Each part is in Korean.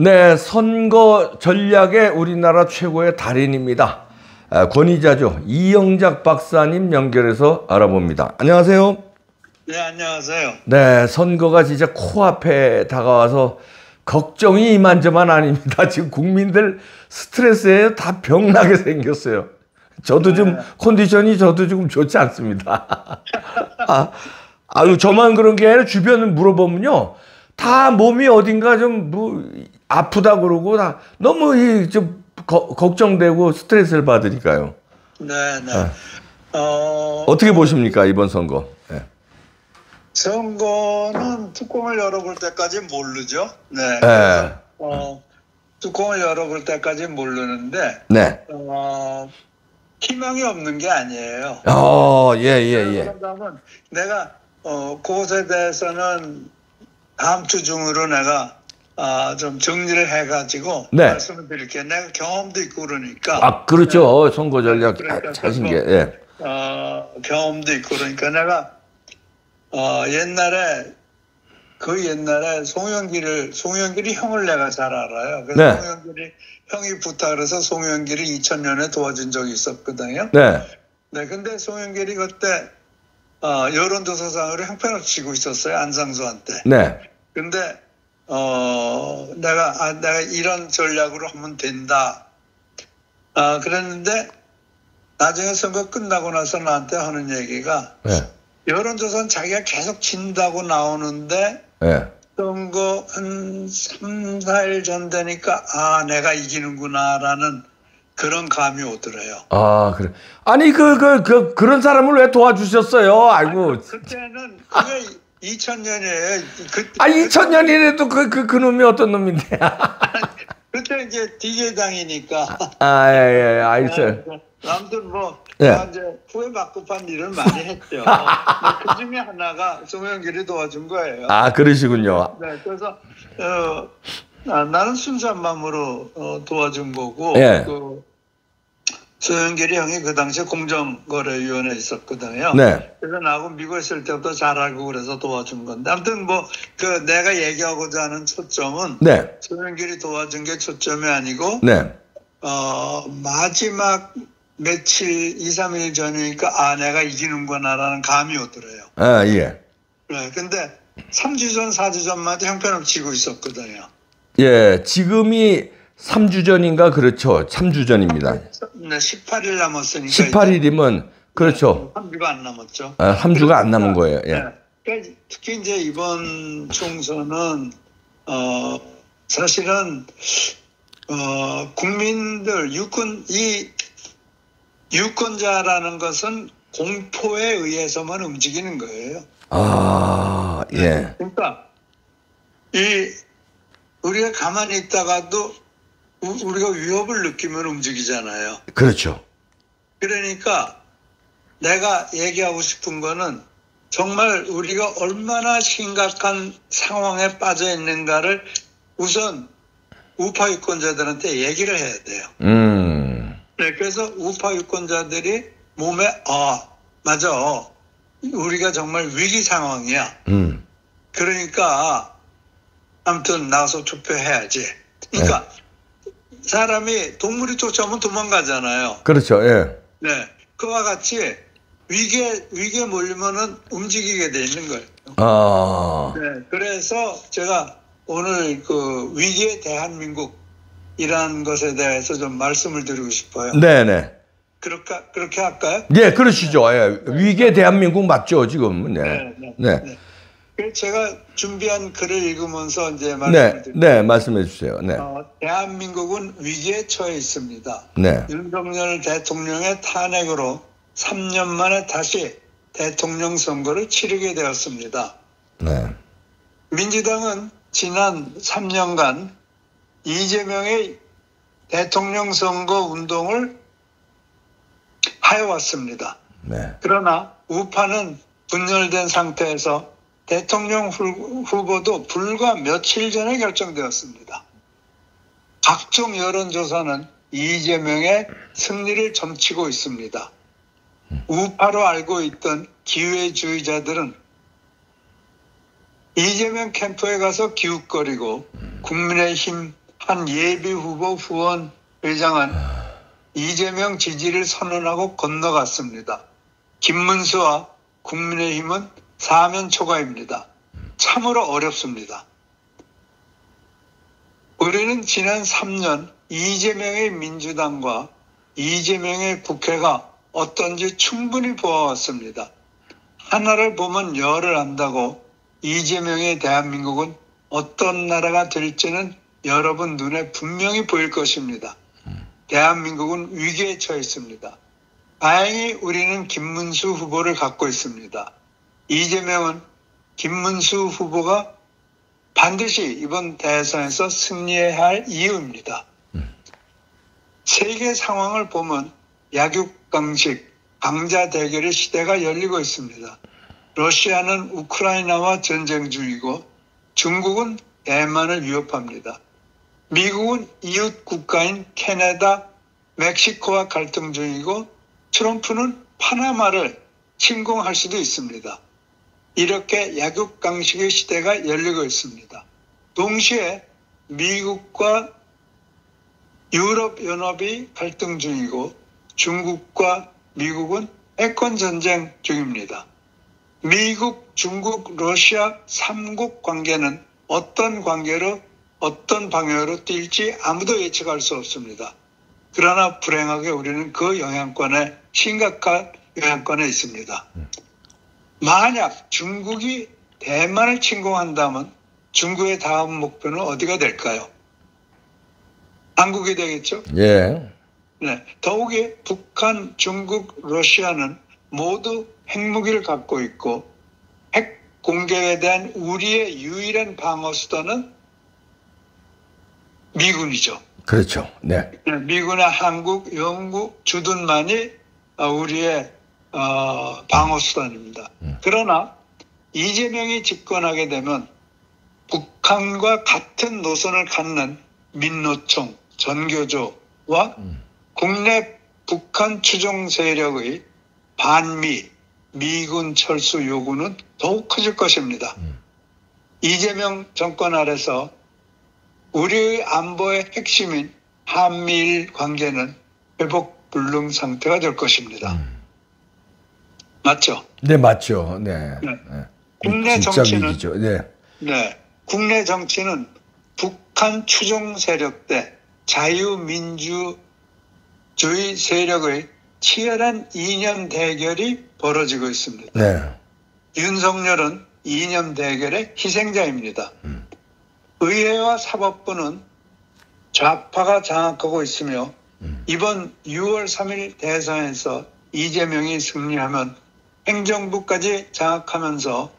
네, 선거 전략의 우리나라 최고의 달인입니다. 권위자죠. 이영작 박사님 연결해서 알아봅니다. 안녕하세요. 네, 안녕하세요. 네, 선거가 진짜 코앞에 다가와서 걱정이 이만저만 아닙니다. 지금 국민들 스트레스에 다 병나게 생겼어요. 저도 좀 컨디션이 저도 조금 좋지 않습니다. 아유, 저만 그런 게 아니라 주변을 물어보면요. 다 몸이 어딘가 좀 뭐 아프다 그러고 다 너무 좀 걱정되고 스트레스를 받으니까요. 네, 네. 어떻게 보십니까, 이번 선거? 네. 선거는 뚜껑을 열어볼 때까지 모르죠. 네. 네. 뚜껑을 열어볼 때까지 모르는데, 네. 희망이 없는 게 아니에요. 예. 그러면 내가 그것에 대해서는 다음 주 중으로 내가 좀 정리를 해가지고 말씀을 드릴게요. 내가 경험도 있고 그러니까. 그렇죠. 네. 선거 전략 자신 게. 예. 경험도 있고 그러니까 내가 옛날에 송영길이 형을 내가 잘 알아요. 그래서 송영길이 형이 부탁을 해서 송영길이 2000년에 도와준 적이 있었거든요. 네. 네, 근데 송영길이 그때 여론조사상으로 형편없이 지고 있었어요. 안상수한테. 네. 근데 내가 이런 전략으로 하면 된다. 그랬는데 나중에 선거 끝나고 나서 나한테 하는 얘기가 여론조사는 자기가 계속 진다고 나오는데 선거 한 3, 4일 전 되니까 내가 이기는구나라는 그런 감이 오더래요. 그래. 아니 그런 사람을 왜 도와주셨어요? 아이고. 그때는 그게 2000년이에요. 2000년이라도 그 놈이 어떤 놈인데? 그때 이제 DJ당이니까. 알겠어요. 아무튼 제가 이제 후회막급한 일을 많이 했죠. 그 중에 하나가 송영길이 도와준 거예요. 그러시군요. 네, 그래서 나는 순수한 마음으로 도와준 거고, 송영길이 형이 그 당시에 공정거래위원회에 있었거든요. 네. 그래서 나하고 미국에 있을 때부터 잘 알고 그래서 도와준 건데, 아무튼 내가 얘기하고자 하는 초점은 송영길이 도와준 게 초점이 아니고, 마지막 며칠 2, 3일 전이니까 내가 이기는구나라는 감이 오더래요. 예. 네, 근데 3주 전, 4주 전만 해도 형편없이 지고 있었거든요. 예, 지금이 3주 전인가 그렇죠. 3주 전입니다. 네, 18일 남았으니까. 18일이면 그렇죠. 3주가 안 남았죠. 3주가 안 남은 거예요. 예. 그러니까 특히 이제 이번 총선은 사실은 국민들 유권자라는 것은 공포에 의해서만 움직이는 거예요. 예. 그러니까 우리가 가만히 있다가도 우리가 위협을 느끼면 움직이잖아요. 그렇죠. 그러니까 내가 얘기하고 싶은 거는 정말 우리가 얼마나 심각한 상황에 빠져 있는가를 우선 우파 유권자들한테 얘기를 해야 돼요. 네, 그래서 우파 유권자들이 몸에 맞아. 우리가 정말 위기 상황이야. 그러니까 아무튼 나가서 투표해야지. 그러니까 사람이 동물이 쫓아오면 도망가잖아요. 그렇죠. 예. 네, 그와 같이 위기에 몰리면은 움직이게 돼 있는 거예요. 네, 그래서 제가 오늘 그 위기의 대한민국이라는 것에 대해서 좀 말씀을 드리고 싶어요. 네네. 그렇게 할까요? 예, 그러시죠. 예. 위기의 대한민국 맞죠, 지금. 네. 그래서 제가 준비한 글을 읽으면서 이제 말씀을 드립니다. 네, 말씀해 주세요. 네. 대한민국은 위기에 처해 있습니다. 네. 윤석열 대통령의 탄핵으로 3년 만에 다시 대통령 선거를 치르게 되었습니다. 네. 민주당은 지난 3년간 이재명의 대통령 선거 운동을 하여왔습니다. 네. 그러나 우파는 분열된 상태에서 대통령 후보도 불과 며칠 전에 결정되었습니다. 각종 여론조사는 이재명의 승리를 점치고 있습니다. 우파로 알고 있던 기회주의자들은 이재명 캠프에 가서 기웃거리고 국민의힘 한 예비후보 후원회장은 이재명 지지를 선언하고 건너갔습니다. 김문수와 국민의힘은 사면 초과입니다. 참으로 어렵습니다. 우리는 지난 3년 이재명의 민주당과 이재명의 국회가 어떤지 충분히 보아왔습니다. 하나를 보면 열을 안다고 이재명의 대한민국은 어떤 나라가 될지는 여러분 눈에 분명히 보일 것입니다. 대한민국은 위기에 처했습니다. 다행히 우리는 김문수 후보를 갖고 있습니다. 이재명은 김문수 후보가 반드시 이번 대선에서 승리해야 할 이유입니다. 세계 상황을 보면 약육강식, 강자 대결의 시대가 열리고 있습니다. 러시아는 우크라이나와 전쟁 중이고 중국은 대만을 위협합니다. 미국은 이웃 국가인 캐나다, 멕시코와 갈등 중이고 트럼프는 파나마를 침공할 수도 있습니다. 이렇게 약육강식의 시대가 열리고 있습니다. 동시에 미국과 유럽연합이 갈등 중이고 중국과 미국은 패권 전쟁 중입니다. 미국, 중국, 러시아 3국 관계는 어떤 관계로 어떤 방향으로 뛸지 아무도 예측할 수 없습니다. 그러나 불행하게 우리는 그 영향권에 심각한 영향권에 있습니다. 만약 중국이 대만을 침공한다면 중국의 다음 목표는 어디가 될까요? 한국이 되겠죠? 예. 네. 더욱이 북한, 중국, 러시아는 모두 핵무기를 갖고 있고 핵 공격에 대한 우리의 유일한 방어 수단은 미군이죠. 그렇죠. 네. 미군의 한국, 영국 주둔만이 우리의 방어 수단입니다. 그러나 이재명이 집권하게 되면 북한과 같은 노선을 갖는 민노총, 전교조와 국내 북한 추종 세력의 반미, 미군 철수 요구는 더욱 커질 것입니다. 이재명 정권 아래서 우리의 안보의 핵심인 한미일 관계는 회복 불능 상태가 될 것입니다. 맞죠? 네, 맞죠. 네. 네. 네. 국내 진짜 정치는 위기죠. 네. 네. 국내 정치는 북한 추종 세력 대 자유민주주의 세력의 치열한 이념 대결이 벌어지고 있습니다. 네. 윤석열은 이념 대결의 희생자입니다. 의회와 사법부는 좌파가 장악하고 있으며 이번 6월 3일 대선에서 이재명이 승리하면 행정부까지 장악하면서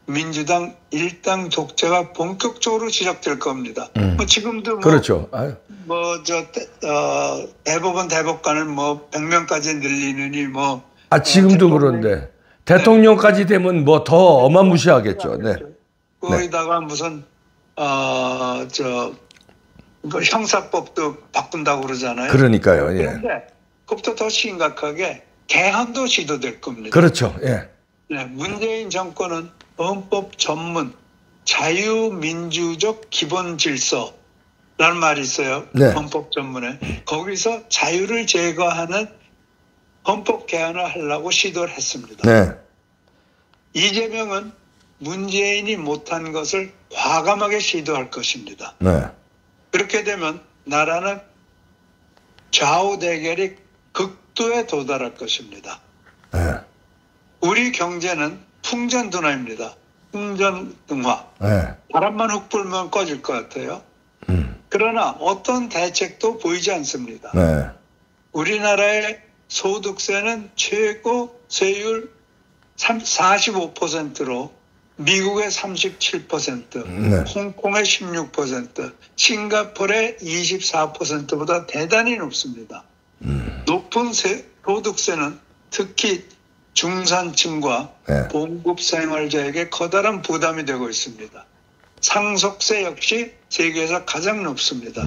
민주당 일당 독재가 본격적으로 시작될 겁니다. 뭐 지금도 그렇죠. 대법원 대법관을 100명까지 늘리느니 지금도 그런데 대통령까지 되면 더 어마무시하겠죠. 네. 거기다가 무슨 형사법도 바꾼다고 그러잖아요. 그러니까요. 예. 그런데 그것보다 더 심각하게 개헌도 시도될 겁니다. 그렇죠. 예. 네, 문재인 정권은 헌법 전문 자유민주적 기본 질서라는 말이 있어요. 네. 헌법 전문에. 거기서 자유를 제거하는 헌법 개헌을 하려고 시도를 했습니다. 네. 이재명은 문재인이 못한 것을 과감하게 시도할 것입니다. 네. 그렇게 되면 나라는 좌우 대결이 극도에 도달할 것입니다. 네. 우리 경제는 풍전등화입니다. 풍전등화. 네. 바람만 훅 불면 꺼질 것 같아요. 그러나 어떤 대책도 보이지 않습니다. 네. 우리나라의 소득세는 최고 세율 45%로 미국의 37%, 네. 홍콩의 16%, 싱가포르의 24%보다 대단히 높습니다. 높은 소득세는 특히 중산층과 네. 봉급생활자에게 커다란 부담이 되고 있습니다. 상속세 역시 세계에서 가장 높습니다.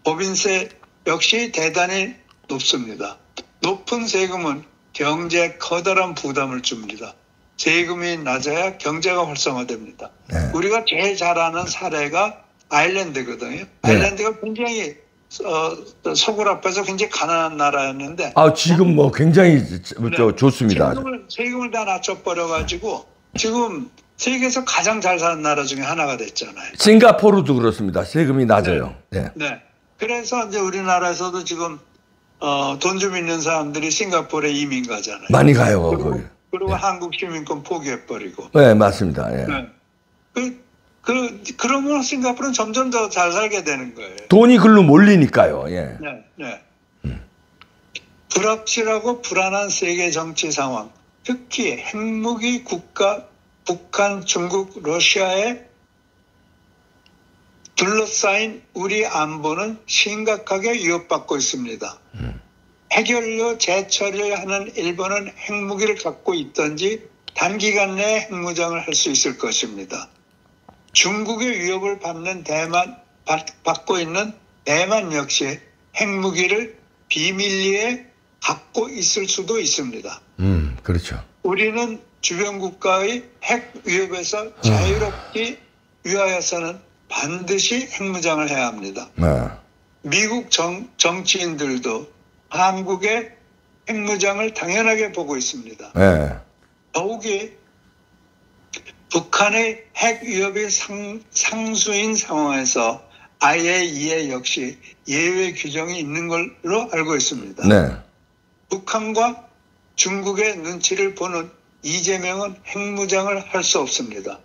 법인세 역시 대단히 높습니다. 높은 세금은 경제에 커다란 부담을 줍니다. 세금이 낮아야 경제가 활성화됩니다. 네. 우리가 제일 잘 아는 사례가 아일랜드거든요. 네. 아일랜드가 굉장히 서구 앞에서 굉장히 가난한 나라였는데. 지금 뭐 굉장히 좋습니다. 세금을 다 낮춰버려가지고 지금 세계에서 가장 잘 사는 나라 중에 하나가 됐잖아요. 싱가포르도 그렇습니다. 세금이 낮아요. 네. 네. 그래서 이제 우리나라에서도 지금 돈 좀 있는 사람들이 싱가포르에 이민 가잖아요. 많이 가요. 그리고 한국 시민권 포기해버리고. 네, 맞습니다. 예. 네. 그러면 싱가포르는 점점 더 잘 살게 되는 거예요. 돈이 글로 몰리니까요. 예. 네. 불확실하고 불안한 세계 정치 상황, 특히 핵무기 국가 북한, 중국, 러시아에 둘러싸인 우리 안보는 심각하게 위협받고 있습니다. 핵연료 재처리를 하는 일본은 핵무기를 갖고 있든지 단기간 내에 핵무장을 할 수 있을 것입니다. 중국의 위협을 받고 있는 대만 역시 핵무기를 비밀리에 갖고 있을 수도 있습니다. 그렇죠. 우리는 주변 국가의 핵 위협에서 자유롭기 위하여서는 반드시 핵무장을 해야 합니다. 미국 정치인들도 한국의 핵무장을 당연하게 보고 있습니다. 더욱이 북한의 핵 위협이 상수인 상황에서 IAEA 역시 예외 규정이 있는 걸로 알고 있습니다. 북한과 중국의 눈치를 보는 이재명은 핵무장을 할 수 없습니다.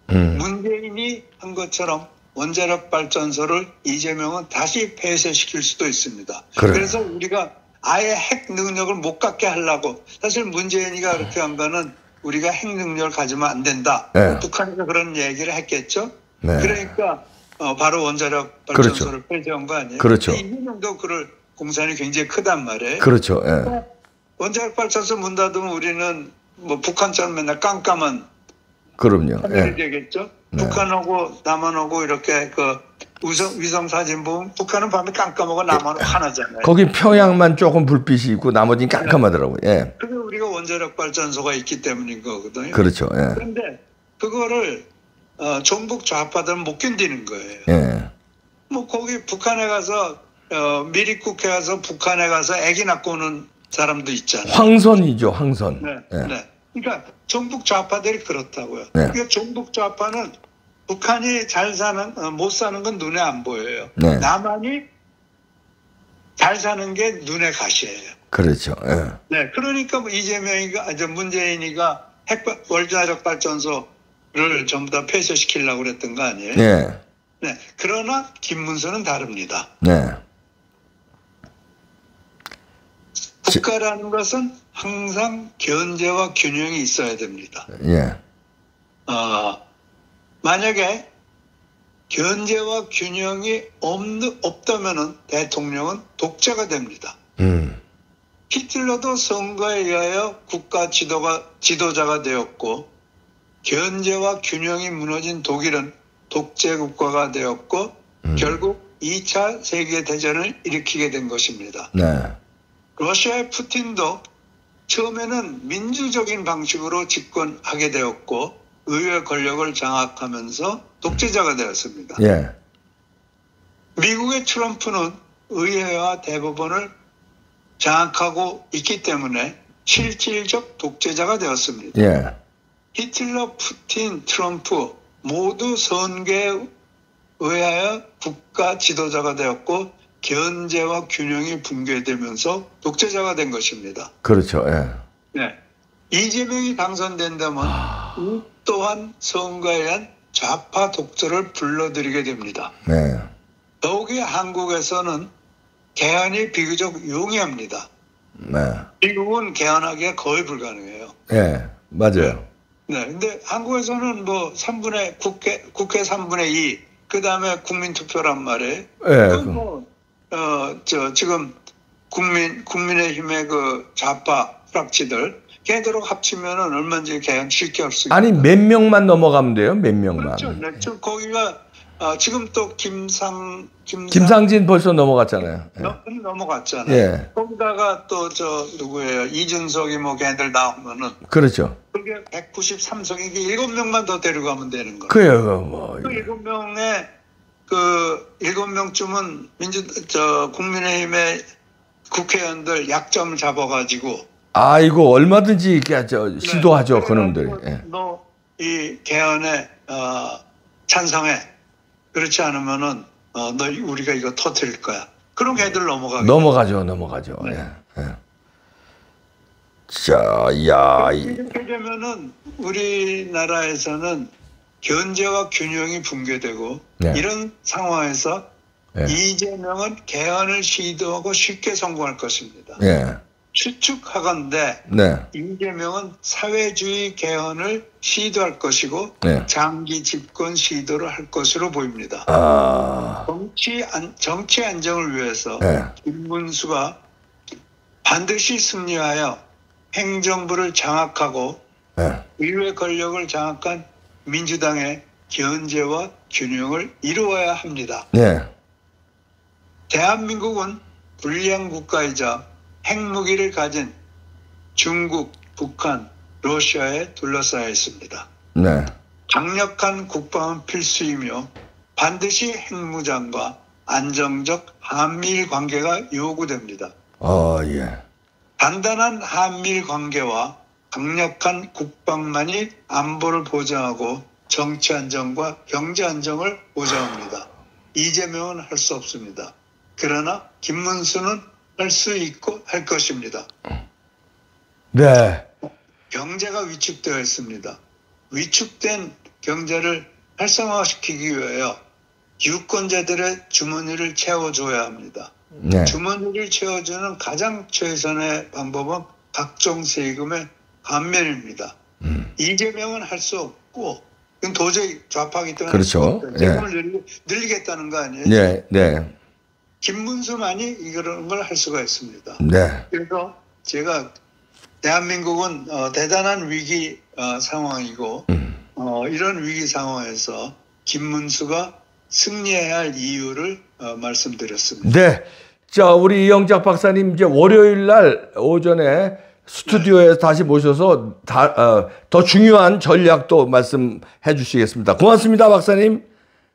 문재인이 한 것처럼 원자력 발전소를 이재명은 다시 폐쇄시킬 수도 있습니다. 그래서 우리가 아예 핵 능력을 못 갖게 하려고, 사실 문재인이가 그렇게 한 거는 우리가 핵 능력을 가지면 안 된다. 북한에서 그런 얘기를 했겠죠. 그러니까 바로 원자력 발전소를 폐쇄한 거 아니에요. 이재명도 그럴 공산이 굉장히 크단 말이에요. 원자력 발전소 문 닫으면 우리는 뭐 북한처럼 맨날 깜깜한 하늘이 되겠죠. 북한하고 남한하고 이렇게 위성 사진 보면 북한은 밤에 깜깜하고 남한은 환하잖아요. 거기 평양만 조금 불빛이 있고 나머지는 깜깜하더라고요. 그게 우리가 원자력 발전소가 있기 때문인 거거든요. 그런데 그거를 종북 좌파들은 못 견디는 거예요. 뭐 거기 북한에 가서 미리 국회 가서 북한에 가서 애기 낳고 오는 사람도 있잖아요. 황선이죠, 황선. 그러니까 종북 좌파들이 그렇다고요. 그러니까 종북 좌파는 북한이 못 사는 건 눈에 안 보여요. 남한이 잘 사는 게 눈에 가시예요. 그러니까 뭐 문재인이가 원자력 발전소를 전부 다 폐쇄시키려고 그랬던 거 아니에요? 그러나 김문수는 다릅니다. 국가라는 것은 항상 견제와 균형이 있어야 됩니다. 만약에 견제와 균형이 없다면은 대통령은 독재가 됩니다. 히틀러도 선거에 의하여 국가 지도자가 되었고, 견제와 균형이 무너진 독일은 독재 국가가 되었고, 결국 2차 세계대전을 일으키게 된 것입니다. 러시아의 푸틴도 처음에는 민주적인 방식으로 집권하게 되었고 의회 권력을 장악하면서 독재자가 되었습니다. 미국의 트럼프는 의회와 대법원을 장악하고 있기 때문에 실질적 독재자가 되었습니다. 히틀러, 푸틴, 트럼프 모두 선거에 의하여 국가 지도자가 되었고 견제와 균형이 붕괴되면서 독재자가 된 것입니다. 이재명이 당선된다면 이 또한 선거에 의한 좌파 독재를 불러들이게 됩니다. 더욱이 한국에서는 개헌이 비교적 용이합니다. 미국은 개헌하기가 거의 불가능해요. 근데 한국에서는 뭐 국회 3분의 2, 그 다음에 국민투표란 말이에요. 지금 국민의힘의 그 좌파 프락치들 걔들하고 합치면은 얼마든지 개헌 쉽게 할 수 있어요. 아니 몇 명만 넘어가면 돼요? 몇 명만? 거기가 지금 또 김상진 벌써 넘어갔잖아요. 넘어갔잖아요. 거기다가 또 누구예요? 이준석이 뭐 걔들 나오면은 그게 193석이기 7명만 더 데려가면 되는 거예요. 그래요. 뭐. 그 7명의 그 7명쯤은 국민의힘의 국회의원들 약점을 잡아가지고. 이거 얼마든지 이렇게 시도하죠, 그놈들. 예. 너 이 개헌에 찬성해. 그렇지 않으면은 너 우리가 이거 터뜨릴 거야. 그럼 걔들 넘어가죠. 네. 예. 자, 이렇게 되면은 우리나라에서는 견제와 균형이 붕괴되고 네. 이런 상황에서 네. 이재명은 개헌을 시도하고 쉽게 성공할 것입니다. 네. 추측하건대 네. 이재명은 사회주의 개헌을 시도할 것이고 네. 장기 집권 시도를 할 것으로 보입니다. 정치 안정을 위해서 네. 김문수가 반드시 승리하여 행정부를 장악하고 네. 의회 권력을 장악한 민주당의 견제와 균형을 이루어야 합니다. 네. 대한민국은 불량 국가이자 핵무기를 가진 중국, 북한, 러시아에 둘러싸여 있습니다. 네. 강력한 국방은 필수이며 반드시 핵무장과 안정적 한미일 관계가 요구됩니다. 예. 단단한 한미일 관계와 강력한 국방만이 안보를 보장하고 정치 안정과 경제 안정을 보장합니다. 이재명은 할 수 없습니다. 그러나 김문수는 할 수 있고 할 것입니다. 네. 경제가 위축되어 있습니다. 위축된 경제를 활성화시키기 위하여 유권자들의 주머니를 채워줘야 합니다. 네. 주머니를 채워주는 가장 최선의 방법은 각종 세금의 감면입니다. 이재명은 할 수 없고 이건 도저히 좌파이기 때문에 그렇죠. 세금을 늘리겠다는 거 아니에요? 네. 네. 김문수만이 이런 걸 할 수가 있습니다. 네. 그래서 제가 대한민국은 대단한 위기 상황이고 이런 위기 상황에서 김문수가 승리해야 할 이유를 말씀드렸습니다. 네. 자, 우리 이영작 박사님 이제 월요일 날 오전에 스튜디오에 다시 모셔서 더 중요한 전략도 말씀해 주시겠습니다. 고맙습니다, 박사님.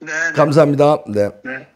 네. 감사합니다. 네. 네.